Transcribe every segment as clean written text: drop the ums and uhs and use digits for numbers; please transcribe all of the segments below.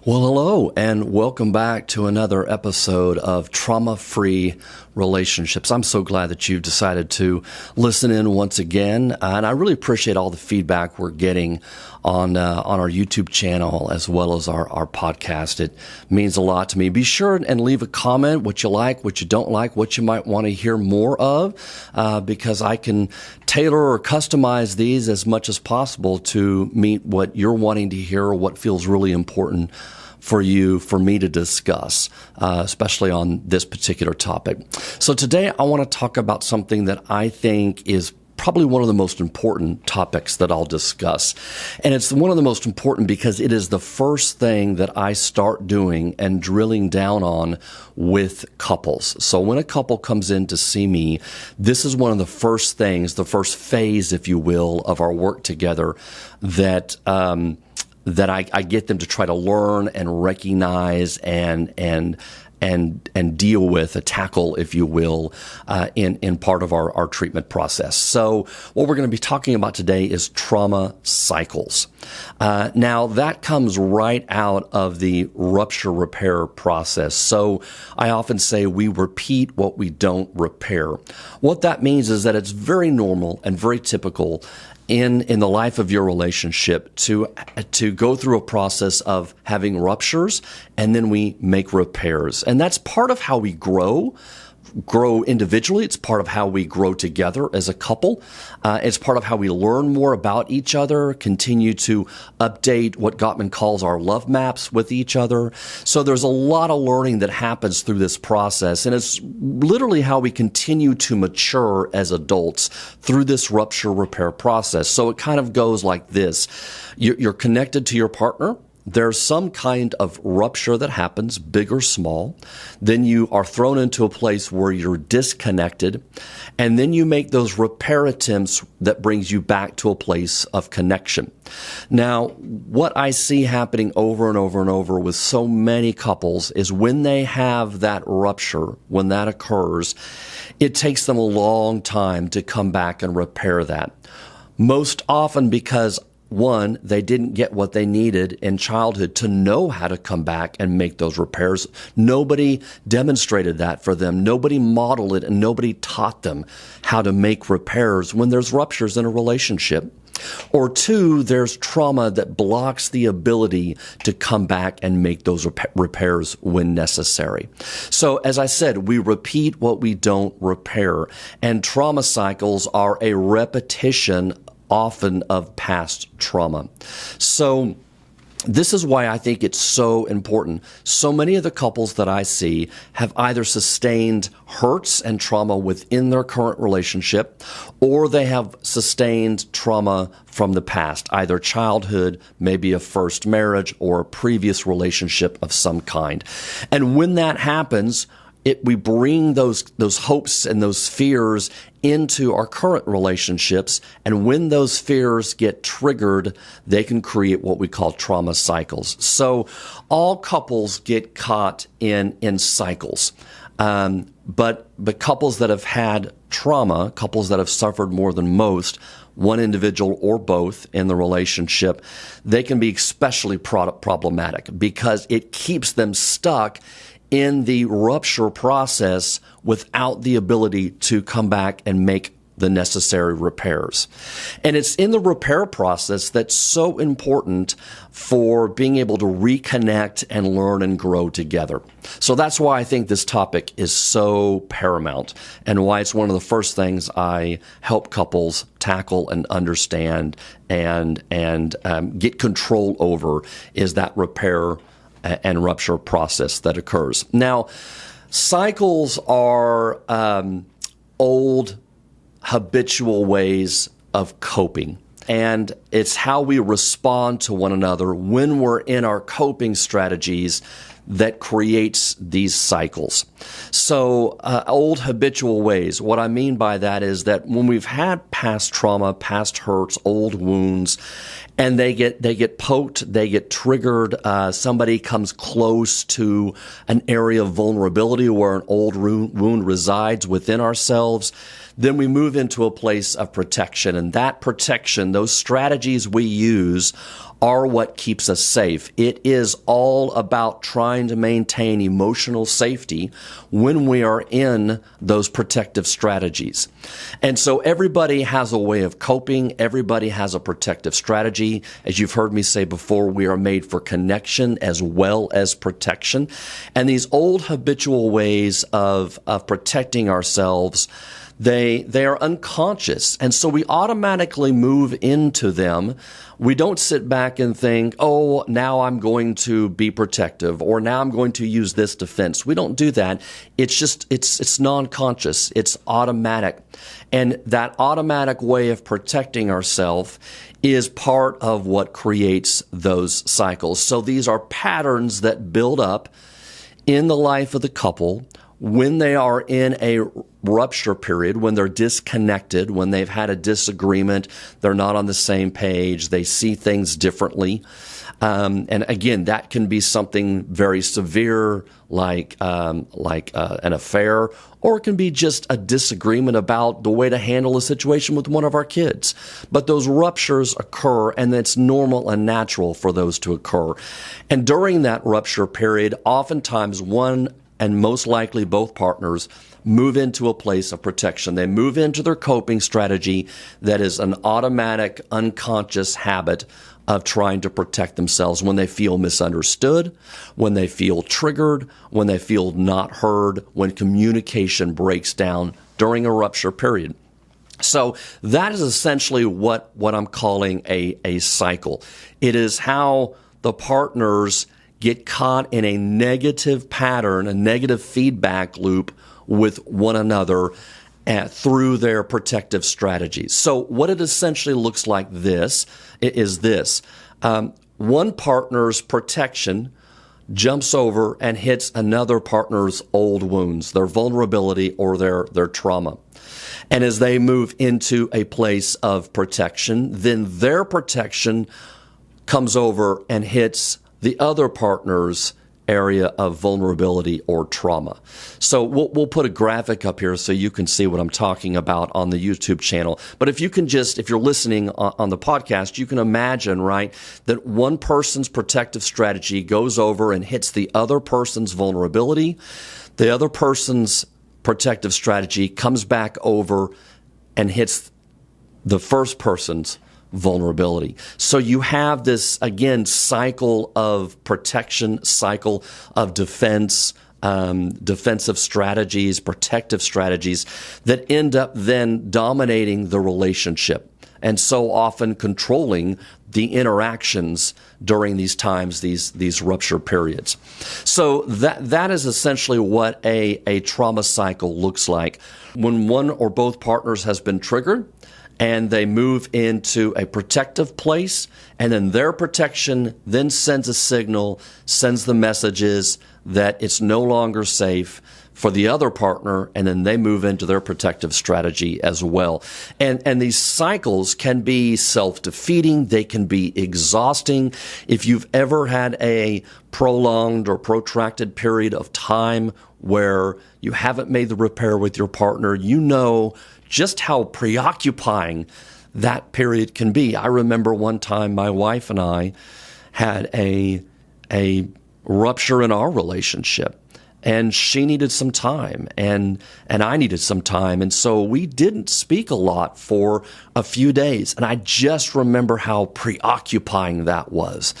Well, hello, and welcome back to another episode of Trauma-Free Relationships. I'm so glad that you've decided to listen in once again, and I really appreciate all the feedback we're getting on our YouTube channel as well as our podcast. It means a lot to me. Be sure and leave a comment, what you like, what you don't like, what you might want to hear more of, because I can tailor or customize these as much as possible to meet what you're wanting to hear or what feels really important for me to discuss, especially on this particular topic. So today I want to talk about something that I think is probably one of the most important topics that I'll discuss. And it's one of the most important because it is the first thing that I start doing and drilling down on with couples. So when a couple comes in to see me, this is one of the first things, the first phase, if you will, of our work together that I get them to try to learn and recognize and deal with, tackle, if you will, in part of our treatment process. So what we're going to be talking about today is trauma cycles. Now that comes right out of the rupture repair process. So I often say we repeat what we don't repair. What that means is that it's very normal and very typical in the life of your relationship to go through a process of having ruptures, and then we make repairs. And that's part of how we grow individually. It's part of how we grow together as a couple. It's part of how we learn more about each other, continue to update what Gottman calls our love maps with each other. So there's a lot of learning that happens through this process, and it's literally how we continue to mature as adults through this rupture repair process. So it kind of goes like this. You're connected to your partner. There's some kind of rupture that happens, big or small. Then you are thrown into a place where you're disconnected, and then you make those repair attempts that brings you back to a place of connection. Now, what I see happening over and over and over with so many couples is when they have that rupture, when that occurs, it takes them a long time to come back and repair that. Most often because one, they didn't get what they needed in childhood to know how to come back and make those repairs. Nobody demonstrated that for them. Nobody modeled it, and nobody taught them how to make repairs when there's ruptures in a relationship. Or two, there's trauma that blocks the ability to come back and make those repairs when necessary. So as I said, we repeat what we don't repair, and trauma cycles are a repetition often of past trauma. So this is why I think it's so important. So many of the couples that I see have either sustained hurts and trauma within their current relationship, or they have sustained trauma from the past, either childhood, maybe a first marriage, or a previous relationship of some kind. And when that happens, we bring those hopes and those fears into our current relationships, and when those fears get triggered, they can create what we call trauma cycles. So all couples get caught in cycles, but couples that have had trauma, couples that have suffered more than most, one individual or both in the relationship, they can be especially problematic because it keeps them stuck in the rupture process without the ability to come back and make the necessary repairs. And it's in the repair process that's so important for being able to reconnect and learn and grow together. So that's why I think this topic is so paramount, and why it's one of the first things I help couples tackle and understand and get control over is that repair and rupture process that occurs. Now, cycles are old, habitual ways of coping. And it's how we respond to one another when we're in our coping strategies that creates these cycles. So old habitual ways, what I mean by that is that when we've had past trauma, past hurts, old wounds, and they get poked, they get triggered, somebody comes close to an area of vulnerability where an old wound resides within ourselves, then we move into a place of protection. And that protection, those strategies we use are what keeps us safe. It is all about trying to maintain emotional safety when we are in those protective strategies. And so everybody has a way of coping. Everybody has a protective strategy. As you've heard me say before, we are made for connection as well as protection. And these old habitual ways of protecting ourselves, they are unconscious. And so we automatically move into them. We don't sit back and think, oh, now I'm going to be protective, or now I'm going to use this defense. We don't do that. It's non-conscious. It's automatic. And that automatic way of protecting ourselves is part of what creates those cycles. So these are patterns that build up in the life of the couple when they are in a rupture period, when they're disconnected, when they've had a disagreement, they're not on the same page, they see things differently. And again, that can be something very severe, like an affair, or it can be just a disagreement about the way to handle a situation with one of our kids. But those ruptures occur, and it's normal and natural for those to occur. And during that rupture period, oftentimes one and most likely both partners move into a place of protection. They move into their coping strategy that is an automatic, unconscious habit of trying to protect themselves when they feel misunderstood, when they feel triggered, when they feel not heard, when communication breaks down during a rupture period. So that is essentially what I'm calling a cycle. It is how the partners get caught in a negative pattern, a negative feedback loop with one another through their protective strategies. So what it essentially looks like is this. One partner's protection jumps over and hits another partner's old wounds, their vulnerability or their trauma. And as they move into a place of protection, then their protection comes over and hits the other partner's area of vulnerability or trauma. So we'll put a graphic up here so you can see what I'm talking about on the YouTube channel. But if you're listening on the podcast, you can imagine, right, that one person's protective strategy goes over and hits the other person's vulnerability. The other person's protective strategy comes back over and hits the first person's vulnerability. So you have this, again, cycle of protection, cycle of defense, defensive strategies, protective strategies that end up then dominating the relationship and so often controlling the interactions during these times, these rupture periods. So that is essentially what a trauma cycle looks like. When one or both partners has been triggered, and they move into a protective place, and then their protection then sends a signal, sends the messages that it's no longer safe for the other partner, and then they move into their protective strategy as well. And these cycles can be self-defeating, they can be exhausting. If you've ever had a prolonged or protracted period of time where you haven't made the repair with your partner, you know just how preoccupying that period can be. I remember one time my wife and I had a rupture in our relationship, and she needed some time, and I needed some time, and so we didn't speak a lot for a few days, and I just remember how preoccupying that was.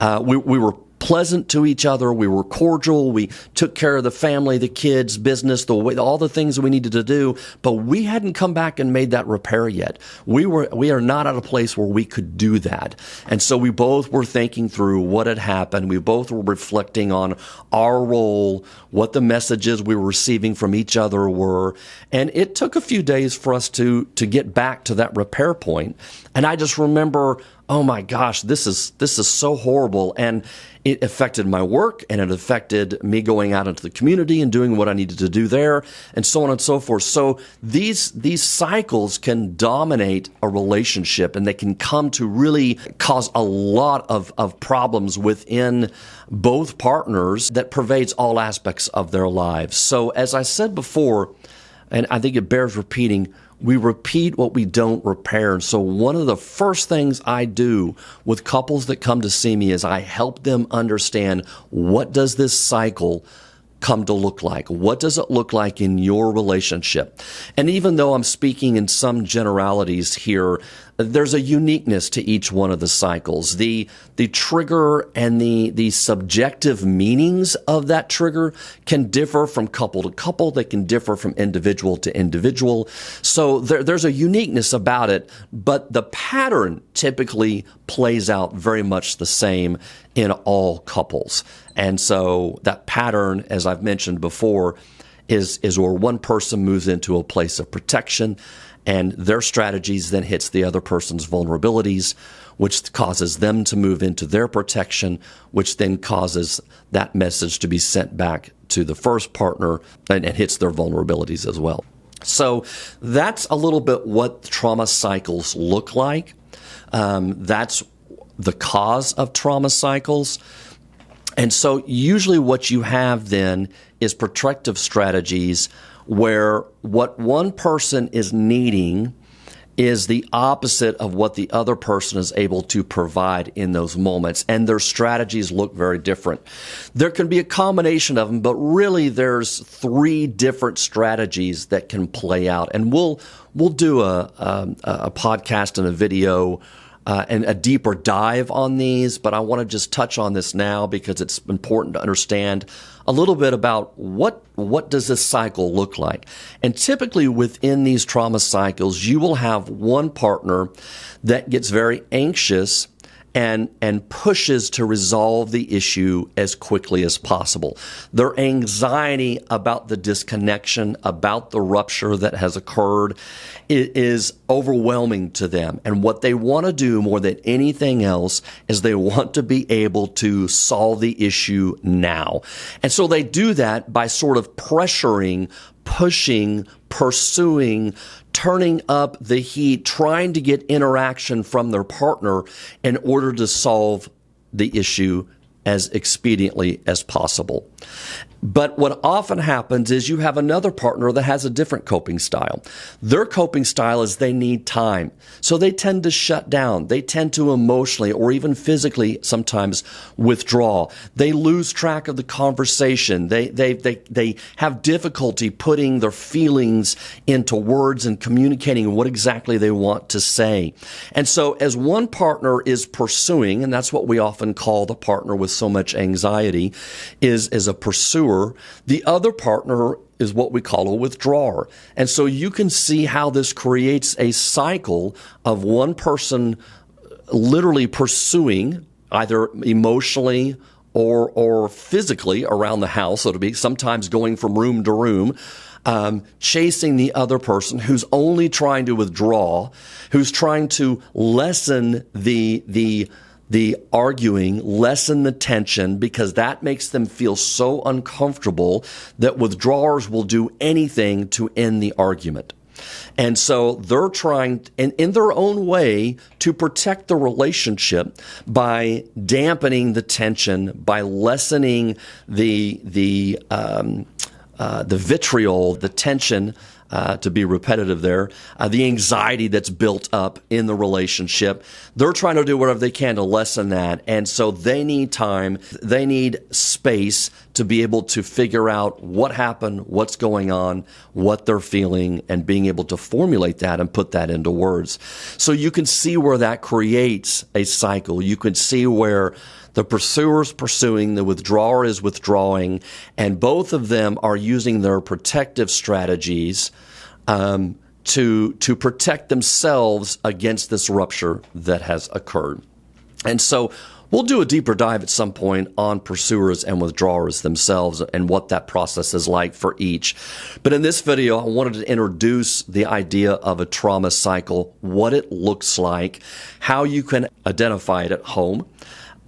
We were pleasant to each other. We were cordial. We took care of the family, the kids, business, all the things that we needed to do. But we hadn't come back and made that repair yet. We are not at a place where we could do that. And so we both were thinking through what had happened. We both were reflecting on our role, what the messages we were receiving from each other were. And it took a few days for us to get back to that repair point. And I just remember, oh my gosh, this is so horrible. And it affected my work, and it affected me going out into the community and doing what I needed to do there, and so on and so forth. So these cycles can dominate a relationship, and they can come to really cause a lot of problems within both partners that pervades all aspects of their lives. So as I said before, and I think it bears repeating, we repeat what we don't repair. And so one of the first things I do with couples that come to see me is I help them understand, what does this cycle come to look like? What does it look like in your relationship? And even though I'm speaking in some generalities here, there's a uniqueness to each one of the cycles. The trigger and the subjective meanings of that trigger can differ from couple to couple. They can differ from individual to individual. So there's a uniqueness about it, but the pattern typically plays out very much the same in all couples. And so that pattern, as I've mentioned before, is where one person moves into a place of protection, and their strategies then hits the other person's vulnerabilities, which causes them to move into their protection, which then causes that message to be sent back to the first partner and hits their vulnerabilities as well. So that's a little bit what trauma cycles look like. That's the cause of trauma cycles. And so usually what you have then is protective strategies where what one person is needing is the opposite of what the other person is able to provide in those moments, and their strategies look very different. There can be a combination of them, but really there's 3 different strategies that can play out. And we'll do a podcast and a video and a deeper dive on these, but I want to just touch on this now because it's important to understand a little bit about what does this cycle look like. And typically within these trauma cycles, you will have one partner that gets very anxious and pushes to resolve the issue as quickly as possible. Their anxiety about the disconnection, about the rupture that has occurred, is overwhelming to them. And what they want to do more than anything else is they want to be able to solve the issue now. And so they do that by sort of pressuring, pushing, pursuing, turning up the heat, trying to get interaction from their partner in order to solve the issue as expediently as possible. But what often happens is you have another partner that has a different coping style. Their coping style is they need time. So they tend to shut down. They tend to emotionally or even physically sometimes withdraw. They lose track of the conversation. They have difficulty putting their feelings into words and communicating what exactly they want to say. And so as one partner is pursuing, and that's what we often call the partner with so much anxiety, is a pursuer, the other partner is what we call a withdrawer. And so you can see how this creates a cycle of one person literally pursuing, either emotionally or physically around the house, so to speak, sometimes going from room to room, chasing the other person who's only trying to withdraw, who's trying to lessen the arguing, lessen the tension, because that makes them feel so uncomfortable that withdrawers will do anything to end the argument. And so they're trying, in their own way, to protect the relationship by dampening the tension, by lessening the vitriol, the tension, to be repetitive there, the anxiety that's built up in the relationship. They're trying to do whatever they can to lessen that. And so they need time. They need space to be able to figure out what happened, what's going on, what they're feeling, and being able to formulate that and put that into words. So you can see where that creates a cycle. You can see where the pursuer is pursuing, the withdrawer is withdrawing, and both of them are using their protective strategies to protect themselves against this rupture that has occurred. And so we'll do a deeper dive at some point on pursuers and withdrawers themselves and what that process is like for each. But in this video, I wanted to introduce the idea of a trauma cycle, what it looks like, how you can identify it at home,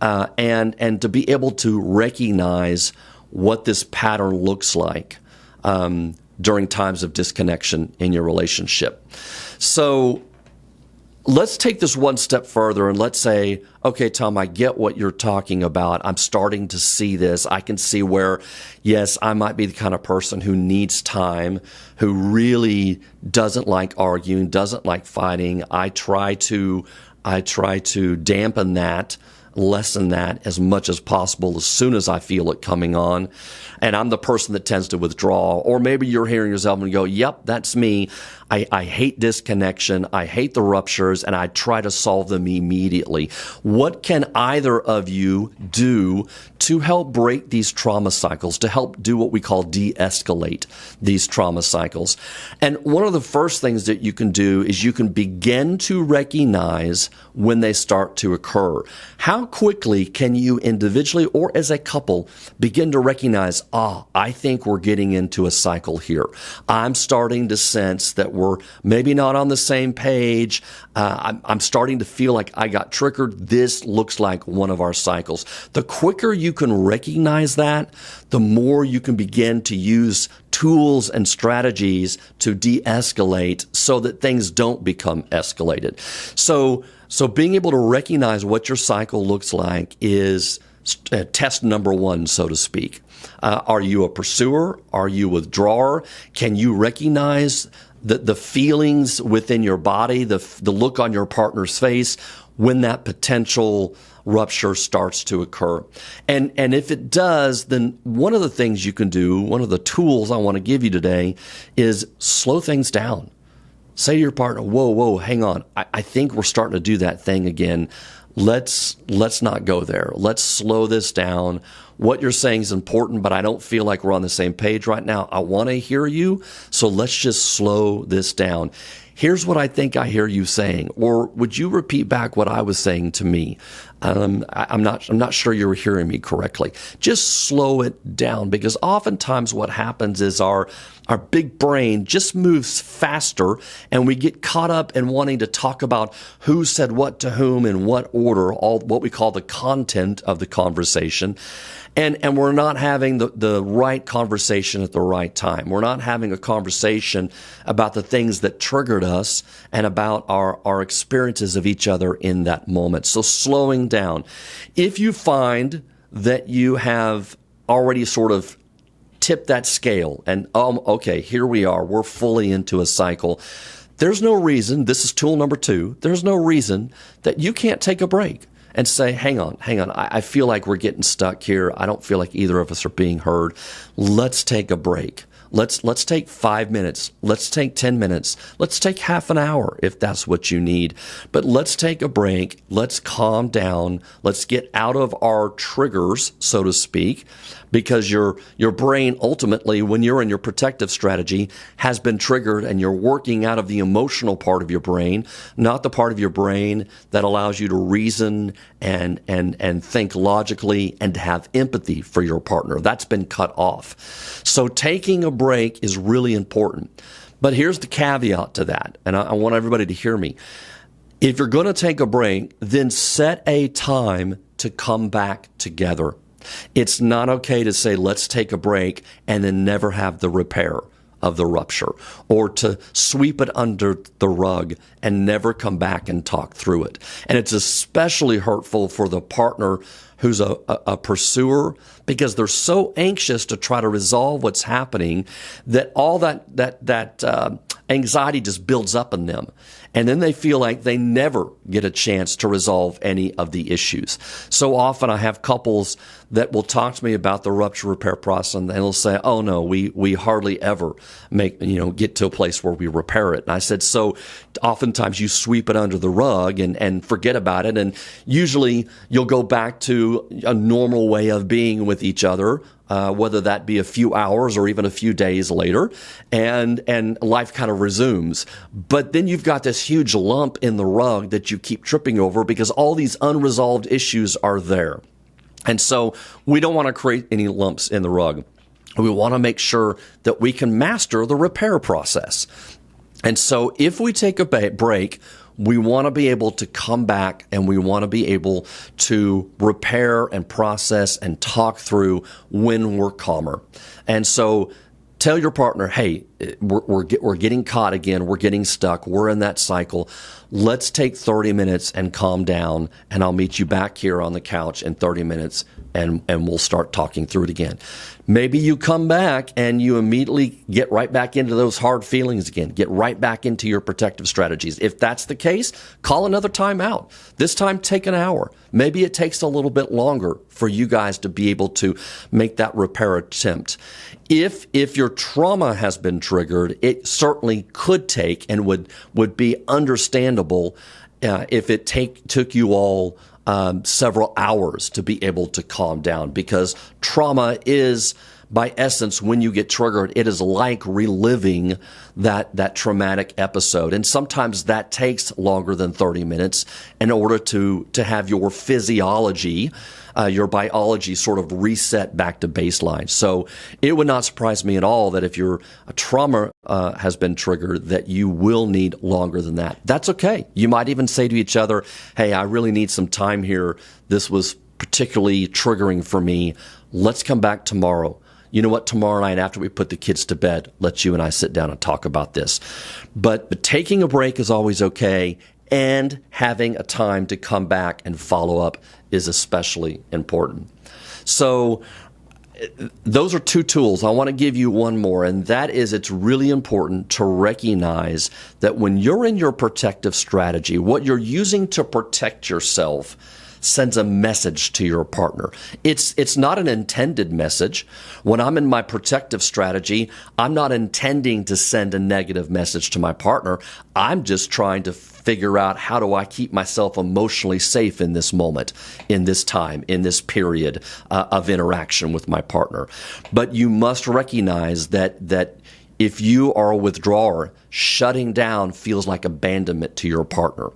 and to be able to recognize what this pattern looks like during times of disconnection in your relationship. So Let's take this one step further and let's say, okay, Tom, I get what you're talking about. I'm starting to see this. I can see where, yes, I might be the kind of person who needs time, who really doesn't like arguing, doesn't like fighting. I try to dampen that, lessen that as much as possible as soon as I feel it coming on. And I'm the person that tends to withdraw. Or maybe you're hearing yourself and go, yep, that's me. I hate disconnection. I hate the ruptures, and I try to solve them immediately. What can either of you do to help break these trauma cycles, to help do what we call de-escalate these trauma cycles? And one of the first things that you can do is you can begin to recognize when they start to occur. How quickly can you individually or as a couple begin to recognize, I think we're getting into a cycle here. I'm starting to sense that we're maybe not on the same page. I'm starting to feel like I got triggered. This looks like one of our cycles. The quicker you can recognize that, the more you can begin to use tools and strategies to de-escalate so that things don't become escalated. So being able to recognize what your cycle looks like is test number one, so to speak. Are you a pursuer? Are you a withdrawer? Can you recognize the feelings within your body, the look on your partner's face when that potential rupture starts to occur? And if it does, then one of the things you can do, one of the tools I want to give you today is slow things down. Say to your partner, whoa, hang on. I think we're starting to do that thing again. Let's not go there. Let's slow this down. What you're saying is important, but I don't feel like we're on the same page right now. I want to hear you, so let's just slow this down. Here's what I think I hear you saying, or would you repeat back what I was saying to me? I'm not sure you were hearing me correctly. Just slow it down, because oftentimes what happens is our big brain just moves faster, and we get caught up in wanting to talk about who said what to whom in what order, all what we call the content of the conversation. And we're not having the right conversation at the right time. We're not having a conversation about the things that triggered us and about our experiences of each other in that moment. So slowing down. If you find that you have already sort of tipped that scale and, okay, here we are, we're fully into a cycle, there's no reason, this is tool number 2, there's no reason that you can't take a break and say, hang on, I feel like we're getting stuck here. I don't feel like either of us are being heard. Let's take a break. Let's take 5 minutes. Let's take 10 minutes. Let's take half an hour if that's what you need. But let's take a break. Let's calm down. Let's get out of our triggers, so to speak, because your brain ultimately, when you're in your protective strategy, has been triggered, and you're working out of the emotional part of your brain, not the part of your brain that allows you to reason and think logically and to have empathy for your partner. That's been cut off. So taking a break is really important. But here's the caveat to that, and I want everybody to hear me. If you're going to take a break, then set a time to come back together. It's not okay to say, let's take a break and then never have the repair of the rupture, or to sweep it under the rug and never come back and talk through it. And it's especially hurtful for the partner who's a pursuer, because they're so anxious to try to resolve what's happening that all that anxiety just builds up in them. And then they feel like they never get a chance to resolve any of the issues. So often I have couples that will talk to me about the rupture repair process, and they'll say, oh no, we hardly ever get to a place where we repair it. And I said, so oftentimes you sweep it under the rug and forget about it. And usually you'll go back to a normal way of being with each other, whether that be a few hours or even a few days later, and life kind of resumes. But then you've got this huge lump in the rug that you keep tripping over because all these unresolved issues are there. And so we don't want to create any lumps in the rug. We want to make sure that we can master the repair process. And so if we take a break, we want to be able to come back, and we want to be able to repair and process and talk through when we're calmer. And so tell your partner, hey, we're getting caught again. We're getting stuck. We're in that cycle. Let's take 30 minutes and calm down, and I'll meet you back here on the couch in 30 minutes, and we'll start talking through it again. Maybe you come back and you immediately get right back into those hard feelings again, get right back into your protective strategies. If that's the case, call another time out. This time, take an hour. Maybe it takes a little bit longer for you guys to be able to make that repair attempt. If your trauma has been triggered, it certainly could take and would be understandable if it took you all several hours to be able to calm down, because trauma is, by essence, when you get triggered, it is like reliving that traumatic episode. And sometimes that takes longer than 30 minutes in order to have your physiology, your biology sort of reset back to baseline. So it would not surprise me at all that if your trauma has been triggered, that you will need longer than that. That's okay. You might even say to each other, hey, I really need some time here. This was particularly triggering for me. Let's come back tomorrow. You know what? Tomorrow night after we put the kids to bed, let you and I sit down and talk about this. But taking a break is always okay, and having a time to come back and follow up is especially important. So those are two tools. I want to give you one more, and that is it's really important to recognize that when you're in your protective strategy, what you're using to protect yourself sends a message to your partner. It's not an intended message. When I'm in my protective strategy, I'm not intending to send a negative message to my partner. I'm just trying to figure out, how do I keep myself emotionally safe in this moment, in this time, in this period of interaction with my partner. But you must recognize that if you are a withdrawer, shutting down feels like abandonment to your partner.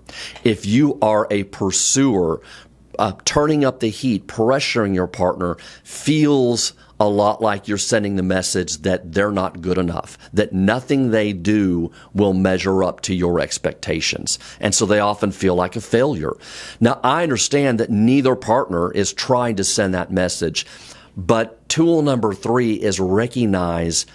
If you are a pursuer, turning up the heat, pressuring your partner feels a lot like you're sending the message that they're not good enough, that nothing they do will measure up to your expectations. And so they often feel like a failure. Now, I understand that neither partner is trying to send that message, but tool number 3 is recognize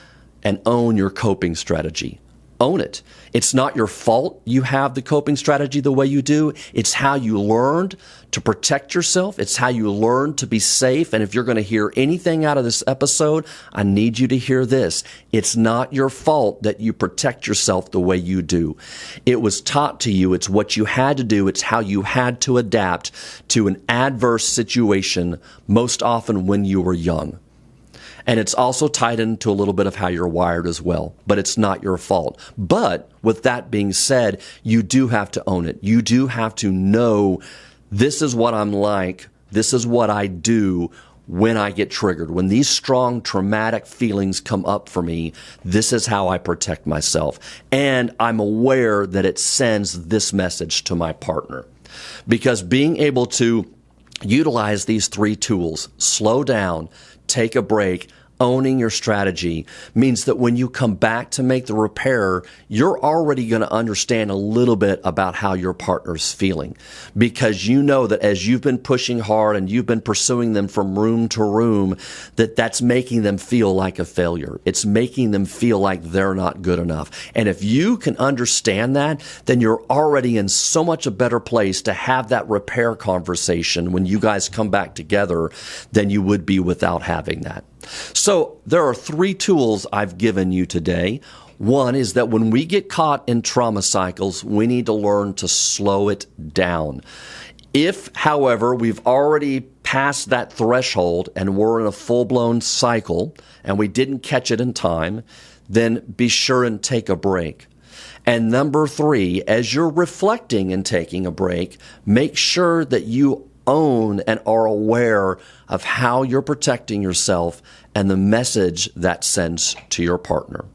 and own your coping strategy. Own it. It's not your fault you have the coping strategy the way you do. It's how you learned to protect yourself. It's how you learned to be safe. And if you're going to hear anything out of this episode, I need you to hear this. It's not your fault that you protect yourself the way you do. It was taught to you. It's what you had to do. It's how you had to adapt to an adverse situation, most often when you were young. And it's also tied into a little bit of how you're wired as well, but it's not your fault. But with that being said, you do have to own it. You do have to know, this is what I'm like. This is what I do when I get triggered. When these strong traumatic feelings come up for me, this is how I protect myself. And I'm aware that it sends this message to my partner. Because being able to utilize these 3 tools, slow down, take a break, owning your strategy, means that when you come back to make the repair, you're already going to understand a little bit about how your partner's feeling. Because you know that as you've been pushing hard and you've been pursuing them from room to room, that's making them feel like a failure. It's making them feel like they're not good enough. And if you can understand that, then you're already in so much a better place to have that repair conversation when you guys come back together than you would be without having that. So there are 3 tools I've given you today. One is that when we get caught in trauma cycles, we need to learn to slow it down. If, however, we've already passed that threshold and we're in a full-blown cycle and we didn't catch it in time, then be sure and take a break. And number 3, as you're reflecting and taking a break, make sure that you own and are aware of how you're protecting yourself and the message that sends to your partner.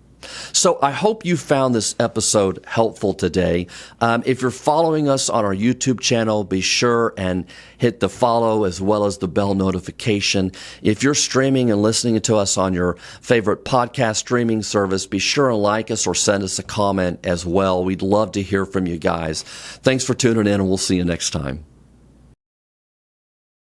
So I hope you found this episode helpful today. If you're following us on our YouTube channel, be sure and hit the follow as well as the bell notification. If you're streaming and listening to us on your favorite podcast streaming service, be sure and like us or send us a comment as well. We'd love to hear from you guys. Thanks for tuning in, and we'll see you next time.